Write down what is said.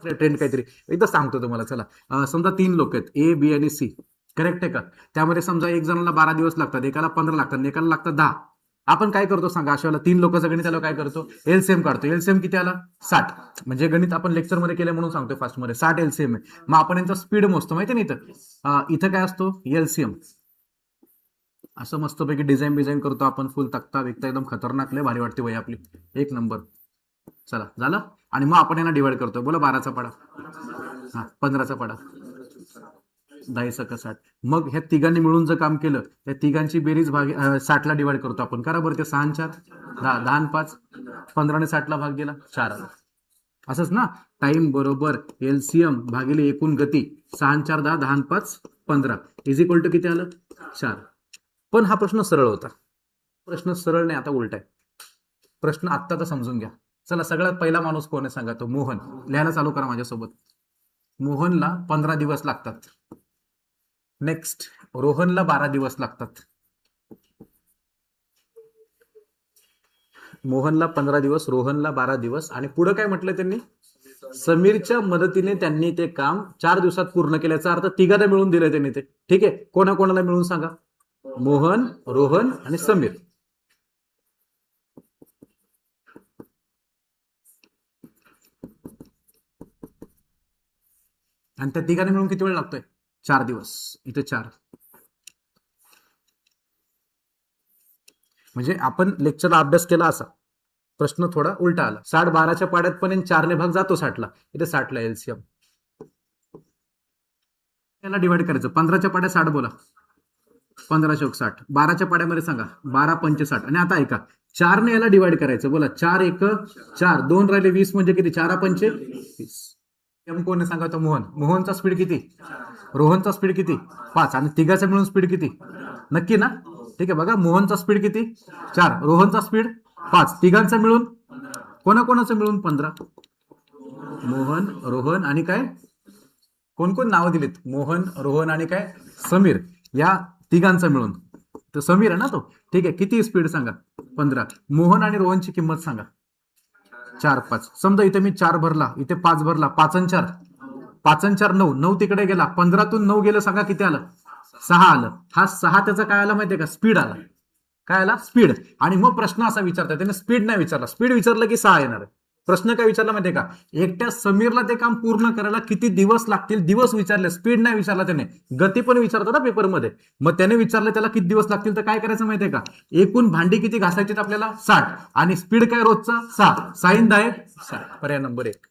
Trend काहीतरी एकदा सांगतो तुम्हाला. चला समजा 3 लोक आहेत, ए बी आणि सी, करेक्ट आहे का? त्यामध्ये समजा एक जणाला 12 दिवस लागतात, एकाला 15 लागतात आणि एकाला लागतात 10. आपण काय करतो सांगा, अशा वेळेला 3 लोकांचं गणित आलं काय करतो, एलसीएम काढतो. एलसीएम किती आला? 60. म्हणजे गणित आपण लेक्चरमध्ये केलं म्हणून सांगतो फास्टमध्ये 60 एलसीएम आहे. मग आपण यांचा स्पीड मोजतो माहिती नाही इथं काय असतो, एलसीएम. असं मस्तपैकी डिझाईन करतो आपण, फुल तक्ता विकता एकदम खतरनाक, लय भारी वाटते वय आपली, एक नंबर. चला झालं. आणि मग आपण यांना डिवाइड करतो. बोला 12चा पाडा, 15चा पाडा, 10 60. मग ह्या तिघांनी मिळून जर काम केलं, त्या तिघांची बेरीज 60ला डिवाइड करतो आपण. करा बरं ते 6 4 10, 10 5, 15 ने 60ला भाग गेला 4 आला. असंच ना, टाइम बरोबर एलसीएम भागिले एकूण गती, 6 4 10, 10 5 15 इज इक्वल टू किती आलं? 4. पण हा प्रश्न सरळ होता. प्रश्न सरळ नाही, आता उलटा आहे प्रश्न. आत्ता तर समजून घ्या. चला, सगळ्यात पहिला माणूस कोण आहे सांगा, तो मोहन. लिहायला चालू करा माझ्यासोबत. मोहनला 15 दिवस लागतात. नेक्स्ट, रोहनला 12 दिवस लागतात. मोहनला 15 दिवस, रोहनला 12 दिवस. आणि पुढे काय म्हटलं त्यांनी? समीरच्या मदतीने त्यांनी ते काम 4 दिवसात पूर्ण केल्याचा अर्थ तिघांना मिळून दिलं त्यांनी ते. ठीक आहे, कोणाकोणाला मिळून सांगा? मोहन, रोहन आणि समीर. आणि त्या तिघांना मिळून किती वेळ लागतोय? 4 दिवस. इथे 4. म्हणजे आपण लेक्चरला अभ्यास केला असा, प्रश्न थोडा उलटा आला. 60 12च्या पाड्यात पण 4 ने भाग जातो 60ला. इथे 60ला एलसीएम याला डिवाइड करायचं. 15च्या पाड्यात 60 बोला, 15 × 60. 12च्या पाड्यामध्ये सांगा 12 पंचे 60. आणि आता ऐका, 4 ने याला डिवाइड करायचं. बोला 4 1 4, 2 राहिले 20 म्हणजे किती? 4 पंचे 20. एम कोण सांगा? तो मोहन. मोहनचा स्पीड किती? रोहनचा स्पीड किती? 5. आणि तिघाचा मिळून स्पीड किती? नक्की ना? ठीक आहे, बघा मोहनचा स्पीड किती? 4, रोहनचा स्पीड 5, तिघांचा मिळून, कोणाकोणाचं मिळून 15. मोहन, रोहन आणि काय, कोण कोण नावं दिलीत? मोहन, रोहन आणि काय, समीर. या तिघांचा मिळून. तर समीर आहे ना तो. ठीक आहे, किती स्पीड सांगा? 15. मोहन आणि रोहनची किंमत सांगा? 4 5. समजा इथे मी 4 भरला, इथे 5 भरला. 5 आणि 4, 5 आणि 4 9, 9 तिकडे गेला. 15तून 9 गेलं, सांगा किती आलं? 6 आलं. हा 6 त्याचा काय आला माहितीये का? स्पीड आला. काय आला? स्पीड. आणि मग प्रश्न असा विचारतात, त्याने स्पीड नाही विचारला. स्पीड विचारलं की 6 येणार आहे. प्रश्न काय विचारला माहितीये का? एकट्या समीरला ते काम पूर्ण करायला किती दिवस लागतील, दिवस विचारले. स्पीड नाही विचारला त्याने. गती पण विचारतात ना पेपरमध्ये. मग त्याने विचारलं त्याला किती दिवस लागतील, तर काय करायचं माहितीये का? एकूण भांडी किती घासायची आपल्याला? 60. आणि स्पीड काय रोजचा? 6. साईन 10 60. पर्याय नंबर 1.